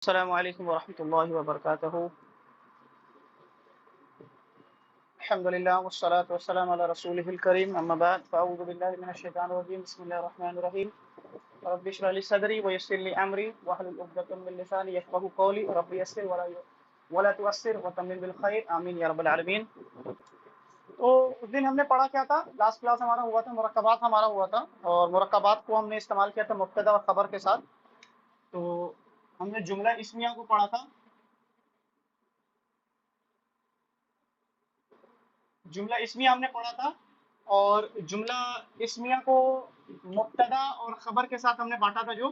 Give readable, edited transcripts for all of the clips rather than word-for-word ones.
السلام علیکم ورحمۃ اللہ وبرکاتہ. الحمد للہ والصلاة والسلام علی رسولہ الکریم. اما بعد فاعوذ باللہ من الشیطان الرجیم. بسم اللہ الرحمن الرحیم. رب اشرح لي صدری ويسر لي امری واحلل عقدۃ من لسانی یفقهوا قولی. رب یسر ولا تعسر وتمم بالخیر. آمین یا رب العالمین. تو اس دن ہم نے پڑھا کیا تھا؟ لاسٹ کلاس ہمارا ہوا تھا مرکبات ہمارا ہوا تھا، اور مرکبات کو ہم نے استعمال کیا تھا مبتدا اور خبر کے ساتھ. تو ہم نے جملہ اسمیہ کو پڑھا تھا. جملہ اسمیہ ہم نے پڑھا تھا، اور جملہ اسمیہ کو مبتدا اور خبر کے ساتھ ہم نے بانٹا تھا. جو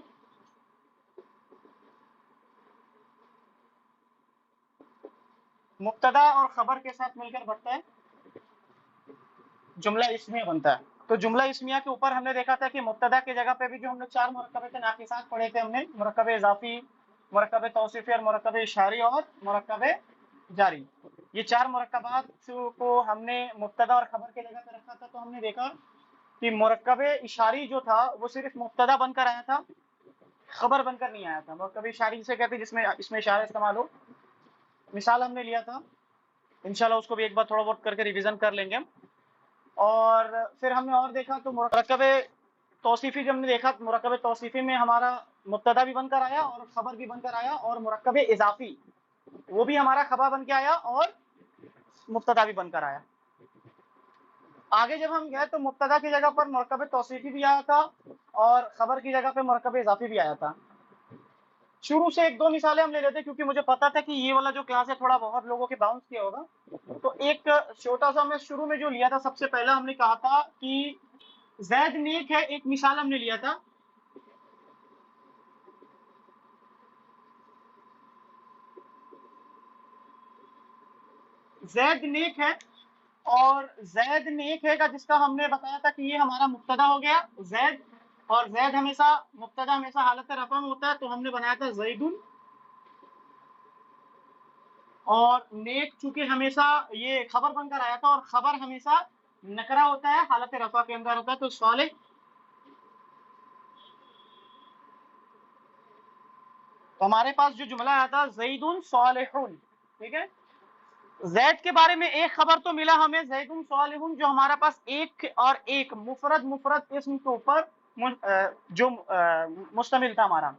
مبتدا اور خبر کے ساتھ مل کر بنتا ہے جملہ اسمیہ بنتا ہے. تو جملہ اسمیہ کے اوپر ہم نے دیکھا تھا کہ مبتدا کی جگہ پہ بھی جو ہم نے چار مرکبات ناقصات پڑھے تھے. ہم نے مرکب اضافی، مرکب توصیفی اور مرکب اشاری اور مرکب جاری. یہ چار مرکبات کو ہم نے مبتدا اور خبر کی جگہ پہ رکھا تھا. تو ہم نے دیکھا کہ مرکب اشاری جو تھا وہ صرف مبتدا بن کر آیا تھا، خبر بن کر نہیں آیا تھا. مرکب اشاری سے کہتے ہیں جس میں اس میں اشارہ استعمال ہو. مثال ہم نے لیا تھا، انشاءاللہ اس کو بھی ایک بار تھوڑا بہت کر کے ریویژن کر لیں گے ہم. اور پھر ہم نے اور دیکھا تو مرکب توصیفی جب ہم نے دیکھا، مرکب توصیفی میں ہمارا مبتدا بھی بن کر آیا اور خبر بھی بن کر آیا، اور مرکب اضافی وہ بھی ہمارا خبر بن کے آیا اور مبتدا بھی بن کر آیا. آگے جب ہم گئے تو مبتدا کی جگہ پر مرکب توصیفی بھی آیا تھا اور خبر کی جگہ پہ مرکب اضافی بھی آیا تھا. شروع سے ایک دو مثالیں ہم لے لیتے کیونکہ مجھے پتا تھا کہ یہ والا جو کلاس ہے تھوڑا بہت لوگوں کے باؤنس کیا ہوگا. تو ایک چھوٹا سا میں شروع میں جو لیا تھا، سب سے پہلا ہم نے کہا تھا کہ زید نیک ہے. ایک مثال ہم نے لیا تھا، زید نیک ہے. اور زید نیک ہے کا جس کا ہم نے بتایا تھا کہ یہ ہمارا مبتدا ہو گیا زید، اور زید ہمیشہ مبتدا ہمیشہ حالت رفع میں ہوتا ہے. تو ہم نے بنایا تھا زیدن. اور نیک چونکہ ہمیشہ یہ خبر بن کر آیا تھا، اور خبر ہمیشہ نکرا ہوتا ہے، حالت رفع کے اندر ہوتا ہے. تو صالح. تو ہمارے پاس جو جملہ آیا تھا زیدن صالحون، ٹھیک ہے. زید کے بارے میں ایک خبر تو ملا ہمیں زیدن صالحون، جو ہمارا پاس ایک اور ایک مفرد اسم کے اوپر جو مشتمل تھا ہمارا.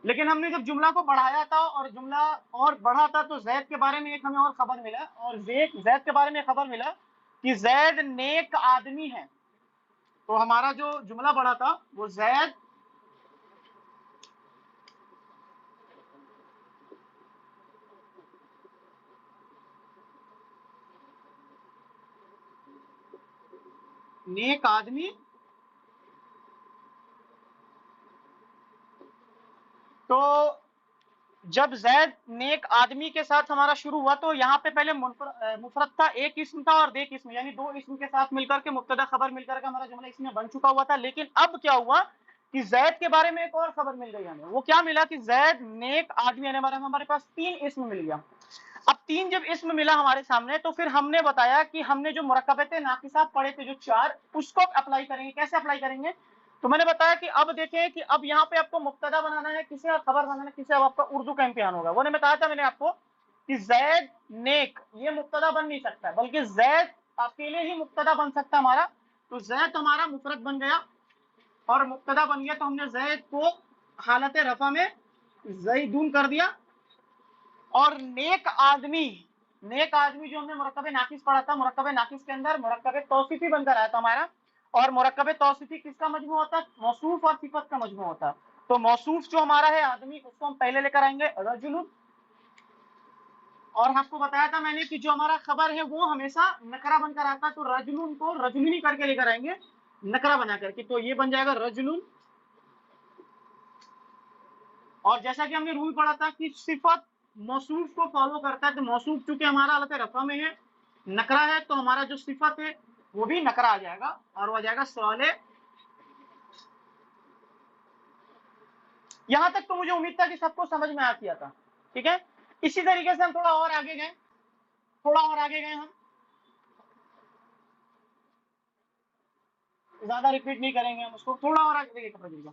لیکن ہم نے جب جملہ کو بڑھایا تھا اور جملہ اور بڑھا تھا تو زید کے بارے میں ایک ہمیں اور خبر ملا، اور زید کے بارے میں خبر ملا کہ زید نیک آدمی ہے. تو ہمارا جو جملہ بڑھا تھا وہ زید نیک آدمی. تو جب زید نیک آدمی کے ساتھ ہمارا شروع ہوا تو یہاں پہ پہلے مفرد تھا، ایک اسم تھا اور ایک اسم، یعنی دو اسم کے ساتھ مل کر کے مبتدا خبر مل کر کے ہمارا جملہ اس میں بن چکا ہوا تھا. لیکن اب کیا ہوا کہ زید کے بارے میں ایک اور خبر مل گئی ہمیں. وہ کیا ملا کہ زید نیک آدمی، یعنی ہمارے پاس تین اسم مل گیا. اب تین جب اسم ملا ہمارے سامنے تو پھر ہم نے بتایا کہ ہم نے جو مرکبات ناقصات پڑھے تھے جو چار، اس کو اپلائی کریں گے. کیسے اپلائی کریں گے؟ تو میں نے بتایا کہ اب دیکھیں کہ اب یہاں پہ آپ کو مبتدا بنانا ہے کسے اور خبر بنانا ہے کسے. اب آپ کا اردو کا امتحان ہوگا. وہ نے بتایا تھا میں نے آپ کو کہ زید نیک یہ مبتدا بن نہیں سکتا، بلکہ زید اکیلے ہی مبتدا بن سکتا ہمارا. تو زید ہمارا مفرد بن گیا اور مبتدا بن گیا، تو ہم نے زید کو حالت رفع میں زیدون کر دیا. اور نیک آدمی جو ہم نے مرکب ناقص پڑھا تھا، مرکب ناقص کے اندر مرکب توصیفی بن کر آیا تھا ہمارا. اور مرکب توصیفی کس کا مجموعہ ہوتا ہے؟ موصوف اور صفت کا مجموعہ ہوتا ہے. تو موصوف جو ہمارا ہے آدمی، اس کو ہم پہلے لے کر آئیں گے رجل. اور آپ کو بتایا تھا میں نے کہ جو ہمارا خبر ہے وہ ہمیشہ نکرا بن کر آتا ہے. تو رجل کو رجلنی کر کے لے کر آئیں گے نکرا بنا کر کے. تو یہ بن جائے گا رجل. اور جیسا کہ ہم نے رول پڑھا تھا کہ صفت موصوف کو فالو کرتا ہے. تو موصوف چونکہ ہمارا حالت رفع میں ہے، نکرا ہے، تو ہمارا جو صفت ہے وہ بھی نکرا آ جائے گا اور وہ آ جائے گا صالح. یہاں تک تو مجھے امید تھا کہ سب کو سمجھ میں آ گیا تھا، ٹھیک ہے. اسی طریقے سے ہم تھوڑا اور آگے گئے ہم زیادہ ریپیٹ نہیں کریں گے، ہم اس کو تھوڑا اور آگے دیکھیں.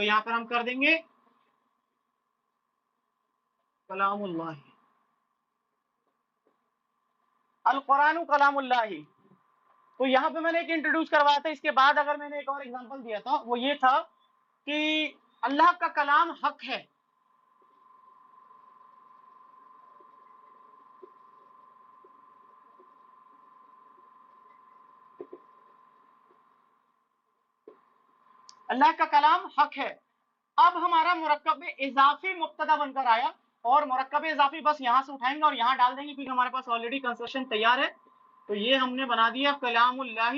تو یہاں پر ہم کر دیں گے کلام اللہ، القرآن کلام اللہ. تو یہاں پہ میں نے ایک انٹروڈیوس کروایا تھا، اس کے بعد اگر میں نے ایک اور ایگزامپل دیا تھا وہ یہ تھا کہ اللہ کا کلام حق ہے. اللہ کا کلام حق ہے. اب ہمارا مرکب اضافی مبتدا بن کر آیا، اور مرکب اضافی بس یہاں سے اٹھائیں گے اور یہاں ڈال دیں گے کیونکہ ہمارے پاس آلریڈی کنسٹرکشن تیار ہے. تو یہ ہم نے بنا دیا کلام اللہ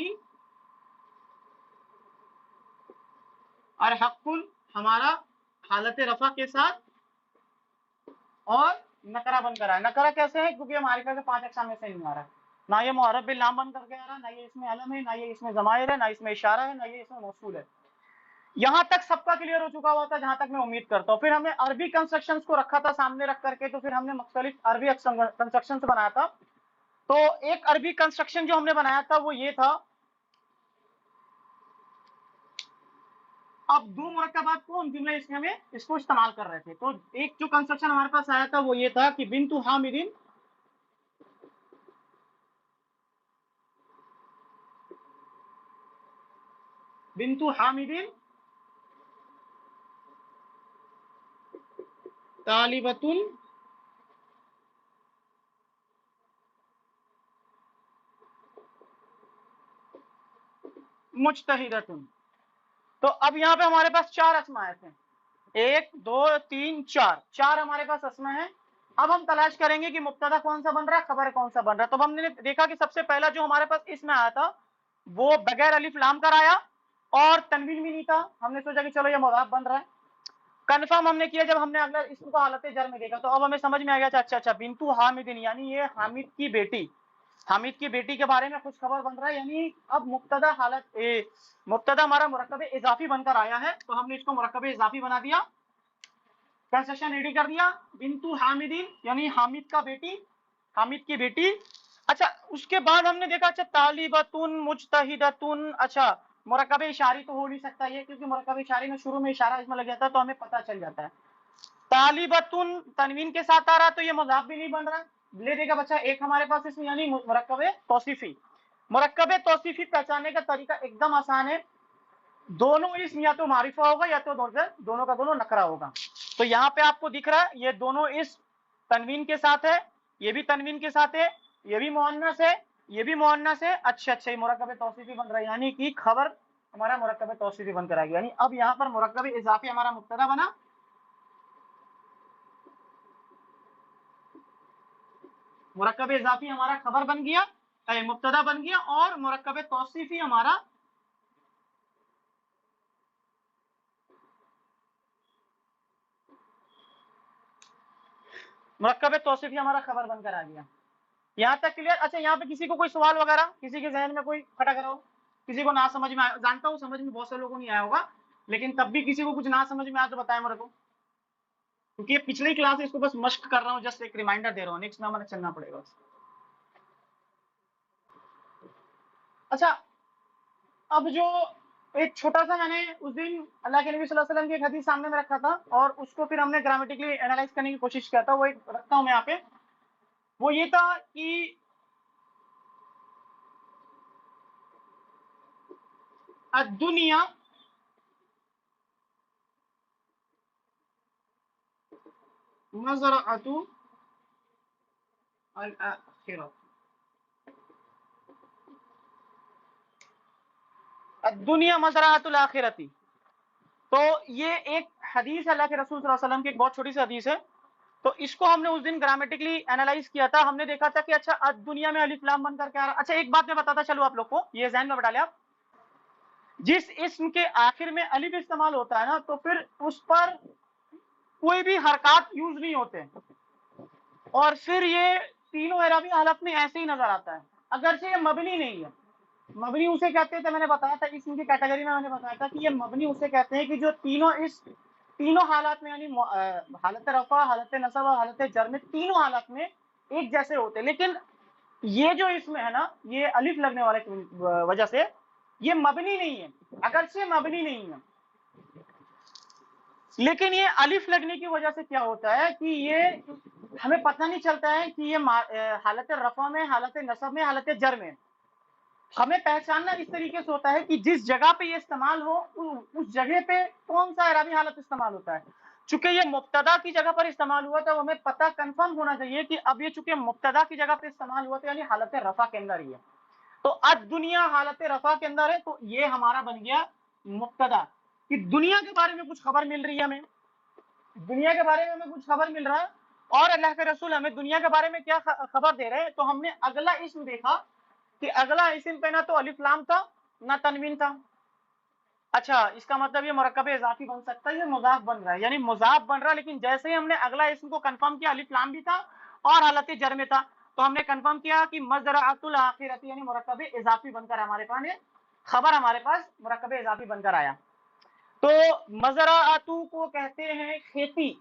اور حق ہمارا حالت رفع کے ساتھ اور نکرہ بن کر آیا. نکرہ کیسے ہے؟ کیونکہ ہمارے پاس 5 اقسام میں سے نہیں آ رہا ہے، نہ یہ معرب باللام بن کر کے آ رہا ہے، نہ یہ اس میں علم ہے، نہ یہ اس میں ضمائر ہے، نہ اس میں اشارہ ہے، نہ یہ اس میں موصول ہے. یہاں تک سب کا کلیئر ہو چکا ہوا تھا جہاں تک میں امید کرتا ہوں. پھر ہم نے عربی کنسٹرکشنز کو رکھا تھا سامنے رکھ کر کے، تو پھر ہم نے مختلف عربی کنسٹرکشنز بنایا تھا. تو ایک عربی کنسٹرکشن جو ہم نے بنایا تھا وہ یہ تھا، اب دو مرکبات کو ہم جملہ اسمیہ میں اس کو استعمال کر رہے تھے. تو ایک جو کنسٹرکشن ہمارے پاس آیا تھا وہ یہ تھا کہ بنت حامد، بنت حامد طالبۃ مجتہدۃ. تو اب یہاں پہ ہمارے پاس 4 اسماء ہیں، 1 2 3 4، 4 ہمارے پاس اسماء ہیں. اب ہم تلاش کریں گے کہ مبتدا کون سا بن رہا ہے، خبر کون سا بن رہا ہے. تو ہم نے دیکھا کہ سب سے پہلا جو ہمارے پاس اس میں آیا تھا وہ بغیر الف لام کر آیا اور تنوین بھی نہیں تھا. ہم نے سوچا کہ چلو یہ مضاف بن رہا ہے. کنفرم ہم نے کیا جب ہم نے اگر اسم کو حالت جر میں دیکھا، تو اب ہمیں سمجھ میں آ گیا اچھا بنت حامد یعنی یہ حامد کی بیٹی، حامد کی بیٹی کے بارے میں کچھ خبر بن رہا ہے. یعنی اب مبتدا ہمارا مرکب اضافی بن کر آیا ہے، تو ہم نے اس کو مرکب اضافی بنا دیا، کنسٹرکشن ریڈی کر دیا. بنت حامد یعنی حامد کا بیٹی، حامد کی بیٹی. اچھا اس کے بعد ہم نے دیکھا اچھا طالبۃ مجتہدۃ. اچھا مرکب اشاری تو ہو نہیں سکتا یہ، کیونکہ مرکب اشاری میں شروع میں اشارہ اس میں لگ جاتا ہے تو ہمیں پتہ چل جاتا ہے. طالبۃ تنوین کے ساتھ آ رہا تو یہ مضاف بھی نہیں بن رہا. لے دے گا بچہ ایک ہمارے پاس اس میں یعنی مرکب توصیفی. مرکب توصیفی پہچاننے کا طریقہ ایک دم آسان ہے، دونوں اسم یا تو معرفہ ہوگا یا تو دونوں کا دونوں نکرہ ہوگا. تو یہاں پہ آپ کو دکھ رہا ہے یہ دونوں اسم تنوین کے ساتھ ہے، یہ بھی تنوین کے ساتھ ہے، یہ بھی مؤنث ہے، یہ بھی مؤنث ہے. اچھا یہ مرکب توصیفی بن رہا ہے، یعنی کہ خبر ہمارا مرکب توصیفی بن کر آ گیا. یعنی اب یہاں پر مرکب اضافی ہمارا مبتدا بنا، مرکب اضافی ہمارا خبر بن گیا، مبتدا بن گیا، اور مرکب توصیفی ہمارا خبر بن کر آ گیا. یہاں تک کلیئر؟ اچھا یہاں پہ کسی کو کوئی سوال وغیرہ، کسی کے ذہن میں کوئی کھٹک رہا ہو، کسی کو نہ سمجھ میں آیا؟ جانتا ہوں سمجھ میں بہت سے لوگوں کو نہیں آیا ہوگا، لیکن تب بھی کسی کو کچھ نہ سمجھ میں آیا تو بتائیں میرے کو، کیونکہ یہ پچھلی کلاس ہے، اس کو بس مشق کر رہا ہوں، جسٹ ایک ریمائنڈر دے رہا ہوں، نیکسٹ میں ہمیں چلنا پڑے گا. اچھا اب جو ایک چھوٹا سا میں نے اس دن اللہ کے نبی صلی اللہ علیہ وسلم کی ایک حدیث سامنے میں رکھا تھا اور اس کو پھر ہم نے گرامیٹیکلی اینالائز کرنے کی کوشش کیا تھا، وہ ایک رکھتا ہوں میں یہاں پہ. وہ یہ تھا کہ الدنیا مزرعۃ الآخرہ، الدنیا مزرعۃ الآخرتی. تو یہ ایک حدیث اللہ کے رسول صلی اللہ علیہ وسلم کی ایک بہت چھوٹی سی حدیث ہے. تو اس کو ہم نے اس دن گرامیٹیکلی اینالائز کیا تھا. ہم نے دیکھا تھا کہ اچھا دنیا میں الف لام بن کر کے آ رہا. اچھا ایک بات میں بتاتا چلو آپ لوگ کو، یہ ذہن میں بٹا لیں آپ، جس اسم کے آخر میں الف استعمال ہوتا ہے نا تو پھر اس پر کوئی بھی حرکات یوز نہیں ہوتے، اور پھر یہ تینوں اعرابی حالت میں ایسے ہی نظر آتا ہے، اگرچہ یہ مبنی نہیں ہے. مبنی اسے کہتے تھے، میں نے بتایا تھا اسم کی کیٹیگری میں نے بتایا تھا کہ یہ مبنی اسے کہتے ہیں کہ جو تینوں حالات میں یعنی حالت رفع، حالت نصب اور حالت جر میں تینوں حالات میں ایک جیسے ہوتے ہیں. لیکن یہ جو اسم ہے نا یہ الف لگنے والے کی وجہ سے یہ مبنی نہیں ہے، اگرچہ مبنی نہیں ہے. لیکن یہ الف لگنے کی وجہ سے کیا ہوتا ہے کہ یہ ہمیں پتہ نہیں چلتا ہے کہ یہ حالت رفع میں، حالت نصب میں، حالت جر میں، ہمیں پہچاننا اس طریقے سے ہوتا ہے کہ جس جگہ پہ یہ استعمال ہو اس جگہ پہ کون سا اعرابی حالت استعمال ہوتا ہے۔ چونکہ یہ مبتدا کی جگہ پر استعمال ہوا تھا، ہمیں پتہ کنفرم ہونا چاہیے کہ اب یہ چونکہ مبتدا کی جگہ پہ استعمال ہوا تھا یعنی حالت رفع کے اندر ہی ہے، تو الدنیا حالت رفع کے اندر ہے، تو یہ ہمارا بن گیا مبتدا کہ دنیا کے بارے میں کچھ خبر مل رہی ہے، ہمیں دنیا کے بارے میں ہمیں کچھ خبر مل رہا ہے، اور اللہ کے رسول ہمیں دنیا کے بارے میں کیا خبر دے رہے ہیں، تو ہم نے اگلا اسم دیکھا کہ اگلا اسم پہ نہ تو الف لام تھا نہ تنوین تھا۔ اچھا، اس کا مطلب یہ مرکب اضافی بن سکتا ہے، یہ مضاف بن رہا ہے، یعنی مضاف بن رہا ہے، لیکن جیسے ہی ہم نے اگلا اسم کو کنفرم کیا الف لام بھی تھا اور حالت جر میں تھا، تو ہم نے کنفرم کیا کہ مزرعۃ الاخرۃ یعنی مرکب اضافی بن کر ہمارے پاس خبر ہمارے پاس مرکب اضافی بن کر آیا۔ تو مزرعۃ کو کہتے ہیں کھیتی،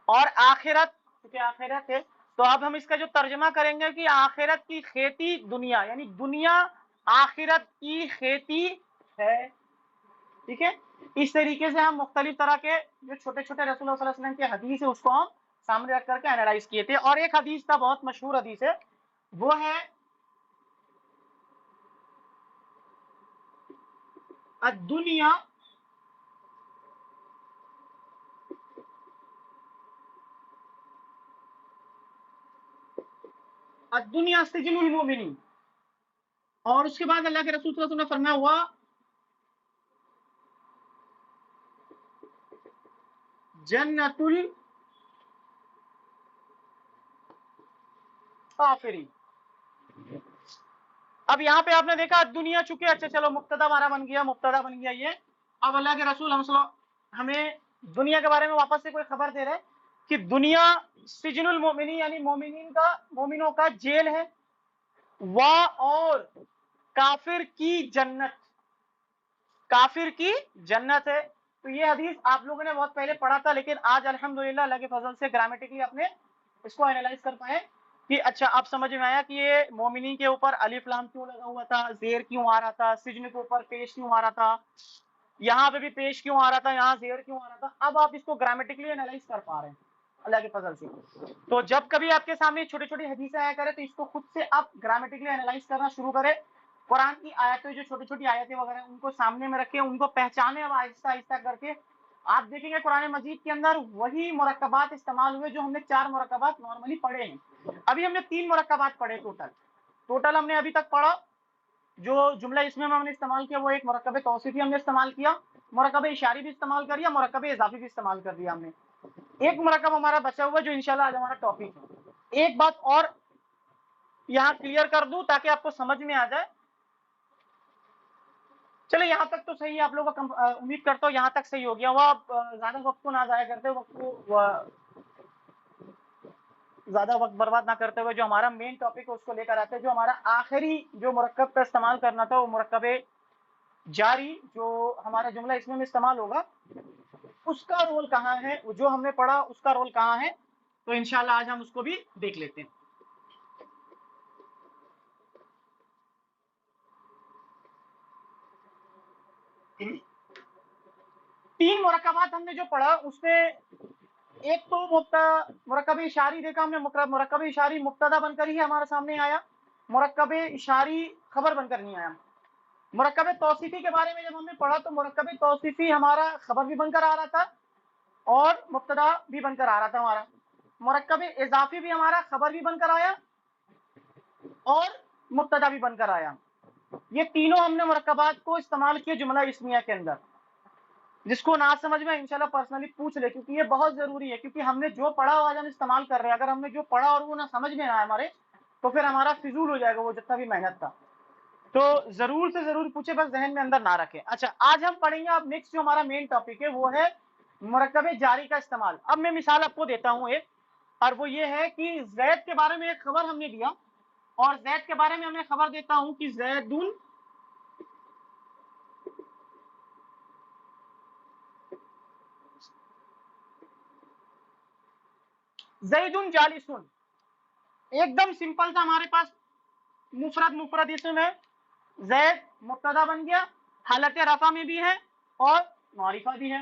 اور آخرت کیونکہ آخرت ہے تو اب ہم اس کا جو ترجمہ کریں گے کہ آخرت کی کھیتی دنیا، یعنی دنیا آخرت کی کھیتی ہے، ٹھیک ہے۔ اس طریقے سے ہم مختلف طرح کے جو چھوٹے چھوٹے رسول اللہ صلی اللہ علیہ وسلم کے حدیث ہے اس کو ہم سامنے رکھ کر کے اینالائز کیے تھے، اور ایک حدیث تھا بہت مشہور حدیث ہے، وہ ہے الدنیا الدنیا سجن المؤمنین، اور اس کے بعد اللہ کے رسول صلی اللہ علیہ وسلم نے فرمایا ہوا جنت الکافرین۔ اب یہاں پہ آپ نے دیکھا دنیا چکے، اچھا چلو مبتدا ہمارا بن گیا یہ، اب اللہ کے رسول ہمیں دنیا کے بارے میں واپس سے کوئی خبر دے رہے کہ دنیا سجن المؤمنین یعنی مومنوں کا جیل ہے، اور کافر کی جنت ہے۔ تو یہ حدیث آپ لوگوں نے بہت پہلے پڑھا تھا، لیکن آج الحمدللہ اللہ کے فضل سے گرامیٹکلی اپنے اس کو اینالائز کر پائے کہ اچھا اب سمجھ میں آیا کہ یہ مومنین کے اوپر الف لام کیوں لگا ہوا تھا، زیر کیوں آ رہا تھا، سجن کے اوپر پیش کیوں آ رہا تھا، یہاں پہ بھی پیش کیوں آ رہا تھا، یہاں زیر کیوں آ رہا تھا، اب آپ اس کو گرامیٹکلی اینالائز کر پا رہے ہیں اللہ کے فضل سے۔ تو جب کبھی آپ کے سامنے چھوٹی چھوٹی حدیثیں آیا کرے تو اس کو خود سے آپ گرامیٹکلی اینالائز کرنا شروع کریں، قرآن کی آیتیں جو چھوٹی چھوٹی آیتیں وغیرہ ان کو سامنے میں رکھیں، ان کو پہچانے، اب آہستہ آہستہ کر کے آپ دیکھیں گے قرآن مجید کے اندر وہی مرکبات استعمال ہوئے جو ہم نے 4 مرکبات نارملی پڑھے ہیں۔ ابھی ہم نے 3 مرکبات پڑھے ٹوٹل ہم نے ابھی تک پڑھا، جو جملہ اسم میں ہم نے استعمال کیا وہ ایک مرکب توصیفی ہم نے استعمال کیا، مرکب اشاری بھی استعمال کر دیا، مرکب اضافی بھی استعمال کر دیا ہم نے، ایک مرکب ہمارا بچا ہوا جو انشاءاللہ آج ہمارا ٹاپک ہے۔ ایک بات اور یہاں کلیئر کر دوں تاکہ آپ کو سمجھ میں آ جائے، چلے یہاں تک تو صحیح ہے، آپ لوگوں کو امید کرتا ہوں یہاں تک صحیح ہو گیا ہوا، زیادہ وقت کو نہ ضائع کرتے، زیادہ وقت برباد نہ کرتے ہوئے جو ہمارا مین ٹاپک ہے اس کو لے کر آتے ہیں۔ جو ہمارا آخری جو مرکب کا استعمال کرنا تھا وہ مرکب جاری جو ہمارا جملہ اس میں استعمال ہوگا، اس کا رول کہاں ہے، جو ہم نے پڑھا اس کا رول کہاں ہے، تو انشاءاللہ آج ہم اس کو بھی دیکھ لیتے ہیں۔ تین مرکبات ہم نے جو پڑھا اس میں ایک تو مرکب اشاری دیکھا ہم نے، مرکب اشاری مبتدا بن کر ہی ہمارے سامنے آیا، مرکب اشاری خبر بن کر نہیں آیا۔ مرکب توصیفی کے بارے میں جب ہم نے پڑھا تو مرکب توصیفی ہمارا خبر بھی بن کر آ رہا تھا اور مبتدا بھی بن کر آ رہا تھا ہمارا، مرکب اضافی بھی ہمارا خبر بھی بن کر آیا اور مبتدا بھی بن کر آیا۔ یہ تینوں ہم نے مرکبات کو استعمال کیے جملہ اسمیہ کے اندر، جس کو نہ سمجھ میں انشاءاللہ پرسنلی پوچھ لے، کیونکہ یہ بہت ضروری ہے، کیونکہ ہم نے جو پڑھا آج ہم استعمال کر رہے ہیں، اگر ہم نے جو پڑھا اور وہ نہ سمجھ میں آئے ہمارے تو پھر ہمارا فضول ہو جائے گا وہ جتنا بھی محنت تھا، تو ضرور سے ضرور پوچھے، بس ذہن میں اندر نہ رکھے۔ اچھا آج ہم پڑھیں گے، اب نیکسٹ جو ہمارا مین ٹاپک ہے وہ ہے مرکب جاری کا استعمال۔ اب میں مثال آپ کو دیتا ہوں ایک، اور وہ یہ ہے کہ زید کے بارے میں ایک خبر ہم نے دیا، اور زید کے بارے میں ہمیں خبر دیتا ہوں کہ زید جالسن، ایک دم سمپل تھا ہمارے پاس، مفرد اسم ہے، زید مبتدا بن گیا، حالت رفع میں بھی ہے اور معرفہ بھی ہے،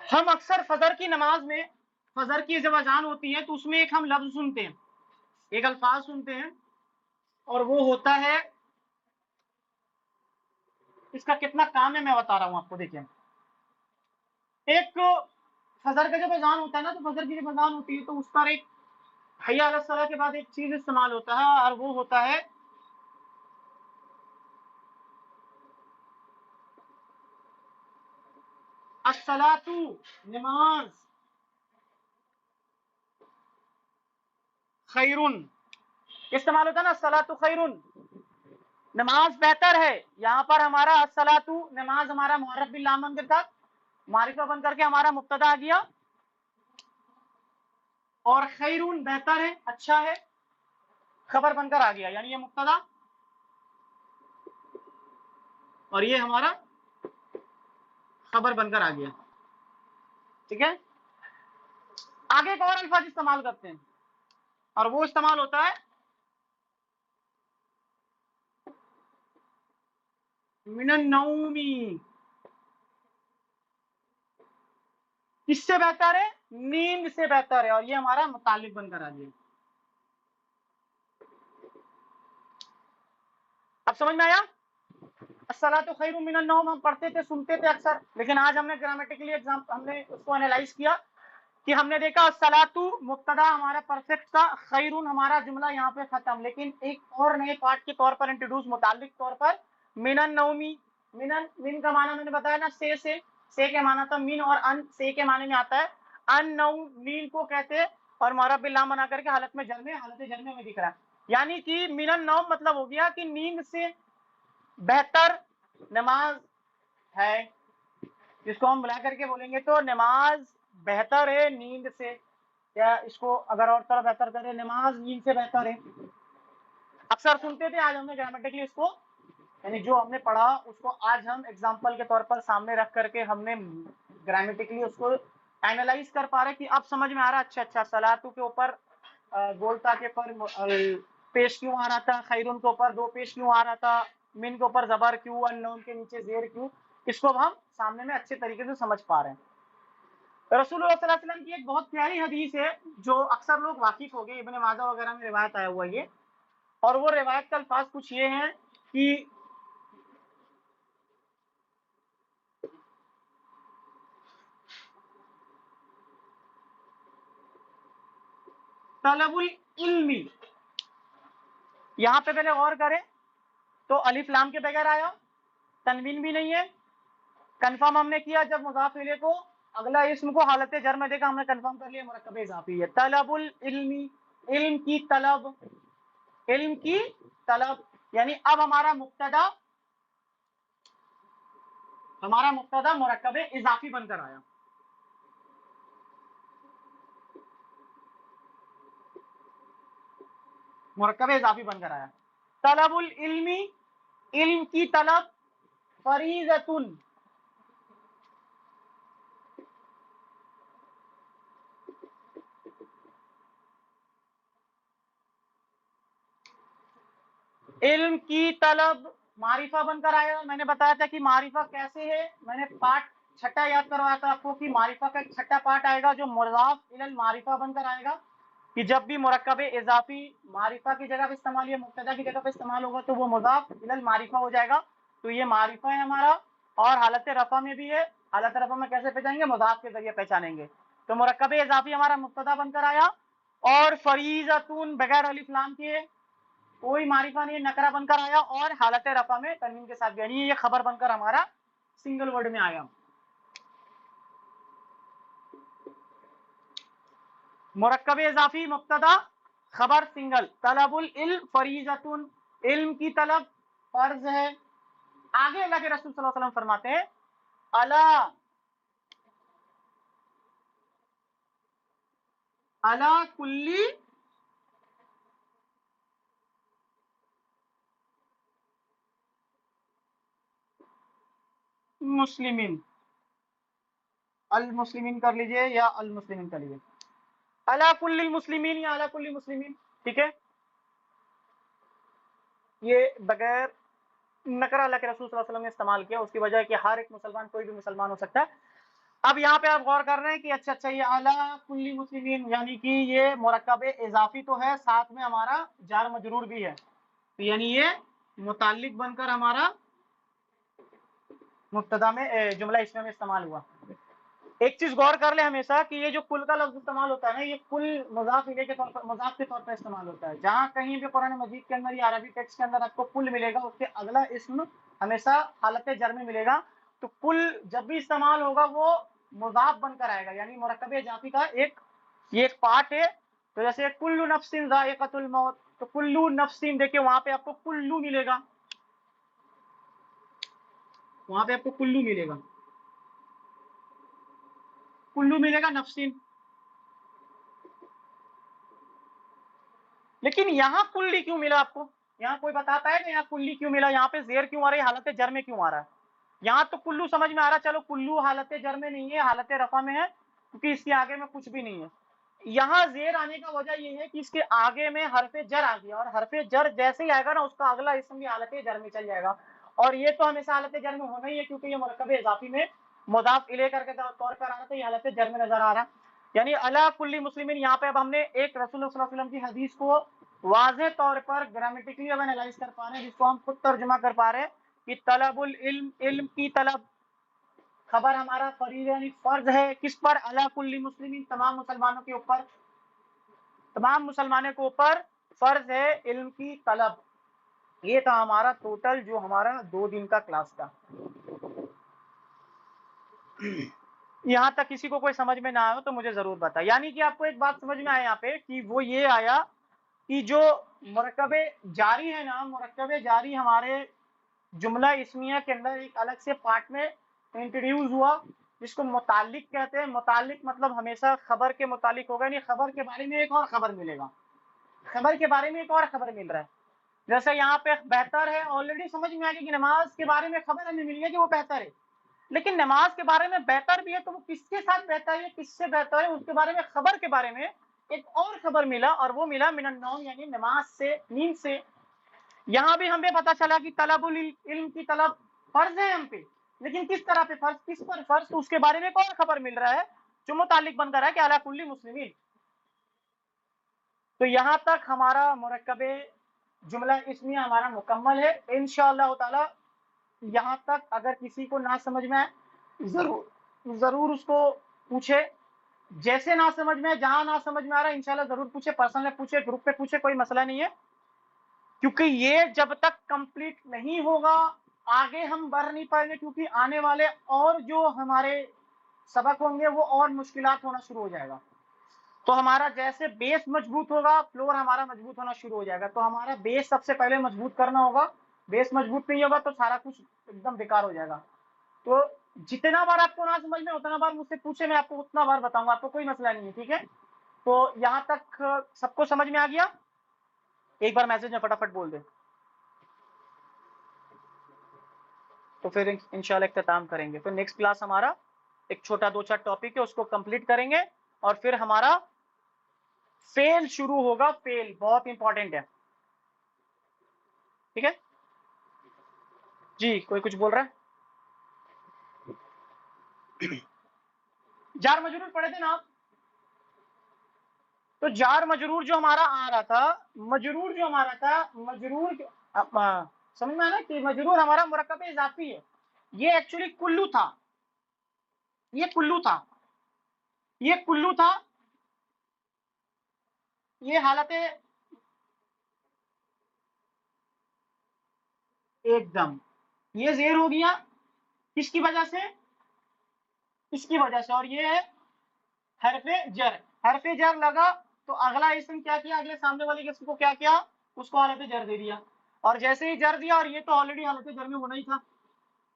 ہم اکثر فجر کی نماز میں، فجر کی جب اذان ہوتی ہے تو اس میں ایک ہم لفظ سنتے ہیں، ایک الفاظ سنتے ہیں، اور وہ ہوتا ہے، اس کا کتنا کام ہے میں بتا رہا ہوں آپ کو. دیکھیں، ایک فجر کا جب اذان ہوتا ہے نا، تو فجر کی جب اذان ہوتی ہے تو اس پر ایک حی علی الصلاۃ کے بعد ایک چیز استعمال ہوتا ہے، اور وہ ہوتا ہے الصلاۃ، نماز، خیرن، استعمال ہوتا ہے نا الصلاۃ خیرن، نماز بہتر ہے. یہاں پر ہمارا الصلاۃ، نماز ہمارا معرف باللام کے ساتھ معرفہ بن کر کے ہمارا مبتدا آ گیا، اور خیرون بہتر ہے، اچھا ہے، خبر بن کر آ گیا. یعنی یہ مبتدا اور یہ ہمارا خبر بن کر آ گیا. ٹھیک ہے، آگے ایک اور الفاظ استعمال کرتے ہیں، اور وہ استعمال ہوتا ہے من النوم. کس سے بہتر ہے؟ نیند سے بہتر ہے، اور یہ ہمارا متعلق بن کر آ گیا. اب سمجھ میں آیا؟ الصلاۃ خیر من النوم ہم پڑھتے تھے، سنتے تھے اکثر، لیکن آج ہم نے گرامیٹیکلی ہم نے اس کو انالائز کیا کہ ہم نے دیکھا الصلاۃ مبتدا ہمارا پرفیکٹ تھا، خیرون ہمارا جملہ یہاں پہ ختم، لیکن ایک اور نئے پارٹ کے طور پر انٹروڈیوس متعلق طور پر من النومی. من کا معنی میں نے بتایا نا، سے کے معنی تھا من، اور ان سے کے معنی میں آتا ہے ان نوم، نیند کو کہتے، اور معرب باللام بنا کر کے حالت جرمے میں دکھ رہا ہے. یعنی کہ من النوم مطلب ہو گیا کہ نیند سے بہتر نماز ہے، جس کو ہم بلا کر کے بولیں گے تو نماز بہتر ہے نیند سے، یا اس کو اگر اور طرح بہتر کرے، نماز نیند سے بہتر ہے. اکثر سنتے تھے، آج ہم نے گرامیٹکلی اس کو، یعنی جو ہم نے پڑھا اس کو آج ہم ایگزامپل کے طور پر سامنے رکھ کر کے ہم نے گرامیٹکلی اس کو اینالائز کر پا رہے کہ اب سمجھ میں آ رہا. اچھا صلاتو کے اوپر گولتا کے پر پیش کیوں آ رہا تھا، خیرون کے اوپر دو پیش کیوں آ رہا تھا، من کے اوپر زبر کیوں، النون کے نیچے زیر کیوں، اس کو ہم سامنے میں اچھے طریقے سے سمجھ پا رہے ہیں. رسول اللہ صلی اللہ علیہ وسلم کی ایک بہت پیاری حدیث ہے جو اکثر لوگ واقف ہو گئے، ابن ماجہ وغیرہ میں روایت آیا ہوا یہ، اور وہ روایت کا الفاظ کچھ یہ ہیں کہ طلب العلم، یہاں پہ پہلے غور کریں تو الف لام کے بغیر آیا، تنوین بھی نہیں ہے. کنفرم ہم نے کیا جب مضاف الیہ کو اگلا اسم کو حالت جر میں دیکھا، ہم نے کنفرم کر لیا مرکب اضافی ہے. طلب العلم، علم کی طلب، علم کی طلب، یعنی اب ہمارا مبتدا مرکب اضافی بن کر آیا. مرکب اضافی بن کر آیا. طلب العلم، علم کی طلب، فریضۃ، علم کی طلب معرفہ بن کر آیا. میں نے بتایا تھا کہ معرفہ کیسے ہے، میں نے پارٹ چھٹا یاد کروایا تھا آپ کو کہ معرفہ کا ایک چھٹا پارٹ آئے گا جو مضاف الی المعرفہ بن کر آئے گا، کہ جب بھی مرکب اضافی معرفہ کی جگہ پہ استعمال یا مبتدا کی جگہ پہ استعمال ہوگا تو وہ مضاف الی المعرفہ ہو جائے گا. تو یہ معرفہ ہے ہمارا، اور حالت رفع میں بھی ہے. حالت رفع میں کیسے پہچانیں گے؟ مضاف کے ذریعے پہچانیں گے. تو مرکب اضافی ہمارا مبتدا بن کر آیا، اور فریضۃ بغیر الف لام کے کوئی معرفہ نہیں، نکرہ بن کر آیا، اور حالت رفع میں تنوین کے ساتھ، یعنی یہ خبر بن کر ہمارا سنگل ورڈ میں آیا. مرکب اضافی مبتدا خبر سنگل. طلب العلم فریضۃ، علم کی طلب فرض ہے. آگے اللہ کے رسول صلی اللہ علیہ وسلم فرماتے ہیں الا کلی مسلمین، المسلمین کر لیجئے یا المسلمین کر لیجئے، الا کل المسلمین یا الا کل مسلمین. ٹھیک ہے، یہ بغیر نکرہ اللہ کے رسول صلی اللہ علیہ وسلم نے استعمال کیا، اس کی وجہ ہے کہ ہر ایک مسلمان کوئی بھی مسلمان ہو سکتا ہے. اب یہاں پہ آپ غور کر رہے ہیں کہ اچھا یہ اعلی کلی مسلمین یعنی کہ یہ مرکب اضافی تو ہے، ساتھ میں ہمارا جار مجرور بھی ہے، یعنی یہ متعلق بن کر ہمارا مبتدا میں جملہ اسمیہ میں استعمال ہوا۔ ایک چیز غور کر لیں ہمیشہ کہ یہ جو کل کا لفظ استعمال ہوتا ہے نا، یہ کل مضاف الیہ کے طور پر، مضاف کے طور پر استعمال ہوتا ہے۔ جہاں کہیں بھی قرآن مجید کے اندر یا عربی ٹیکسٹ کے اندر آپ کو کل ملے گا، اس کے اگلا اسم ہمیشہ حالت جر میں ملے گا، تو کل جب بھی استعمال ہوگا وہ مضاف بن کر آئے گا، یعنی مرکب اضافی کا یہ ایک پارٹ ہے۔ تو جیسے کل نفس ذائقۃ الموت، تو کلو نفس، دیکھیں وہاں پہ آپ کو کلو ملے گا، وہاں پہ آپ کو کلو ملے گا، کلو ملے گا نفسین۔ لیکن یہاں کلی کیوں ملا آپ کو؟ یہاں کوئی بتاتا ہے کہ یہاں کلی کیوں ملا؟ یہاں پہ زیر کیوں آ رہی ہے؟ حالت جر میں کیوں آ رہا ہے؟ یہاں تو کلو سمجھ میں آ رہا ہے، چلو کلو حالت جر میں نہیں ہے، حالت رفع میں ہے، کیونکہ اس کے آگے میں کچھ بھی نہیں ہے۔ یہاں زیر آنے کا وجہ یہ ہے کہ اس کے آگے میں حرف جر آ گیا، اور حرف جر جیسے ہی آئے گا نا، اس کا اگلا اسم بھی حالت جر میں چل جائے گا، اور یہ تو ہمیشہ حالت جر میں ہونا ہی ہے، کیونکہ یہ مرکب اضافی میں مضاف الیہ کر کے طور پر آ رہا تھا، یہ حالت جر میں نظر آ رہا ہے۔ یعنی علی کل مسلمین، یہاں پہ اب ہم نے ایک رسول اللہ صلی اللہ علیہ وسلم کی حدیث کو واضح طور پر گرامیٹیکلی اب انالائز کر پا رہے ہیں، جس کو ہم خود ترجمہ کر پا رہے ہیں کہ طلب العلم، علم کی طلب، خبر ہمارا فریضہ یعنی فرض ہے، کس پر؟ علی کل مسلمین، تمام مسلمانوں کے اوپر، تمام مسلمانوں کے اوپر فرض ہے علم کی طلب۔ یہ تھا ہمارا ٹوٹل جو ہمارا 2 دن کا کلاس تھا۔ یہاں تک کسی کو کوئی سمجھ میں نہ آئے تو مجھے ضرور بتا، یعنی کہ آپ کو ایک بات سمجھ میں آئے یہاں پہ کہ وہ یہ آیا کہ جو مرکب جاری ہے نا، مرکب جاری ہمارے جملہ اسمیہ کے اندر ایک الگ سے پارٹ میں انٹروڈیوس ہوا، جس کو متعلق کہتے ہیں۔ متعلق مطلب ہمیشہ خبر کے متعلق ہوگا، یعنی خبر کے بارے میں ایک اور خبر ملے گا، خبر کے بارے میں ایک اور خبر مل رہا ہے۔ جیسے یہاں پہ بہتر ہے، آلریڈی سمجھ میں آ گیا کہ نماز کے بارے میں خبر ہمیں مل گئی کہ وہ بہتر ہے، لیکن نماز کے بارے میں بہتر بھی ہے تو وہ کس کے ساتھ بہتر ہے، کس سے بہتر ہے، اس کے بارے میں خبر کے بارے میں ایک اور خبر ملا، اور وہ ملا من النوم، یعنی نماز سے، نیند سے۔ یہاں بھی ہمیں پتا چلا کہ طلب العلم کی طلب فرض ہے ہم پہ، لیکن کس طرح پہ فرض، کس پر فرض، تو اس کے بارے میں ایک اور خبر مل رہا ہے جو متعلق بن کر ہے کہ علی کل مسلمین۔ تو یہاں تک ہمارا مرکب جملہ اسمیہ ہمارا مکمل ہے انشاءاللہ تعالی۔ یہاں تک اگر کسی کو نہ سمجھ میں آئے ضرور اس کو پوچھے، جیسے نہ سمجھ میں آئے، جہاں نہ سمجھ میں آ رہا ہے انشاءاللہ ضرور پوچھے، پرسنل پوچھے، گروپ پہ پوچھے، کوئی مسئلہ نہیں ہے، کیونکہ یہ جب تک کمپلیٹ نہیں ہوگا آگے ہم بڑھ نہیں پائیں گے، کیونکہ آنے والے اور جو ہمارے سبق ہوں گے وہ اور مشکلات ہونا شروع ہو جائے گا۔ تو ہمارا جیسے بیس مضبوط ہوگا، فلور ہمارا مضبوط ہونا شروع ہو جائے گا۔ تو ہمارا بیس سب سے پہلے مضبوط کرنا ہوگا، بیس مضبوط نہیں ہوگا تو سارا کچھ ایک دم بیکار ہو جائے گا۔ تو جتنا بار آپ کو نہ سمجھ میں اتنا بار مجھ سے پوچھے، میں آپ کو اتنا بار بتاؤں گا، آپ کو کوئی مسئلہ نہیں ہے، ٹھیک ہے؟ تو یہاں تک سب کو سمجھ میں آ گیا؟ ایک بار میسج میں فٹافٹ بول دیں تو پھر انشاءاللہ اختتام کریں گے۔ پھر نیکسٹ کلاس ہمارا ایک چھوٹا 2-4 ٹاپک ہے، اس کو کمپلیٹ کریں گے، اور پھر ہمارا فیل شروع ہوگا۔ فیل بہت امپورٹنٹ ہے، ٹھیک ہے جی؟ کوئی کچھ بول رہا ہے؟ جار مجرور پڑھے تھے نا آپ؟ تو جار مجرور جو ہمارا آ رہا تھا، مجرور جو ہمارا تھا، مجرور سمجھ میں آنا کہ مجرور ہمارا مرکب اضافی ہے، یہ ایکچولی کلو تھا، یہ کلو تھا، یہ کلو تھا، یہ حالت ایک دم یہ زیر ہو گیا، کس کی وجہ سے؟ اس کی وجہ سے، اور یہ ہے حرف جر، حرف جر لگا تو اگلا اسم کیا کیا، اگلے سامنے والے کے اسم کو کیا کیا، اس کو حالت جر دے دیا، اور جیسے ہی جر دیا، اور یہ تو آلریڈی حالت جر میں ہونا ہی تھا،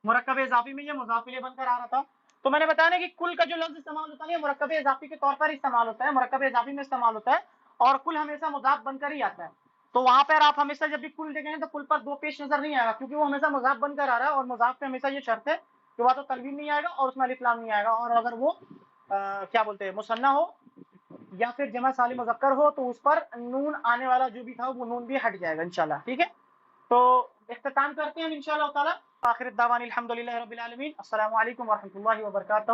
مرکب اضافی میں یہ مضاف الیہ بن کر آ رہا تھا۔ تو میں نے بتایا نا کہ کل کا جو لفظ استعمال ہوتا ہے یہ مرکب اضافی کے طور پر استعمال ہوتا ہے، مرکب اضافی میں استعمال ہوتا ہے، اور کل ہمیشہ مضاف بن کر ہی آتا ہے۔ تو وہاں پر آپ ہمیشہ جب بھی کل دیکھیں گے تو کل پر 2 پیش نظر نہیں آئے گا، کیونکہ وہ ہمیشہ مضاف بن کر آ رہا ہے، اور مضاف پہ ہمیشہ یہ شرط ہے کہ وہ تو تنوین نہیں آئے گا اور اس میں الف لام نہیں آئے گا، اور اگر وہ کیا بولتے ہیں مثنی ہو یا پھر جمع سالم مذکر ہو تو اس پر نون آنے والا جو بھی تھا وہ نون بھی ہٹ جائے گا انشاءاللہ، ٹھیک ہے؟ تو اختتام کرتے ہیں انشاءاللہ تعالی۔ آخر الدعوان الحمدللہ رب العالمین، السلام علیکم ورحمۃ اللہ وبرکاتہ۔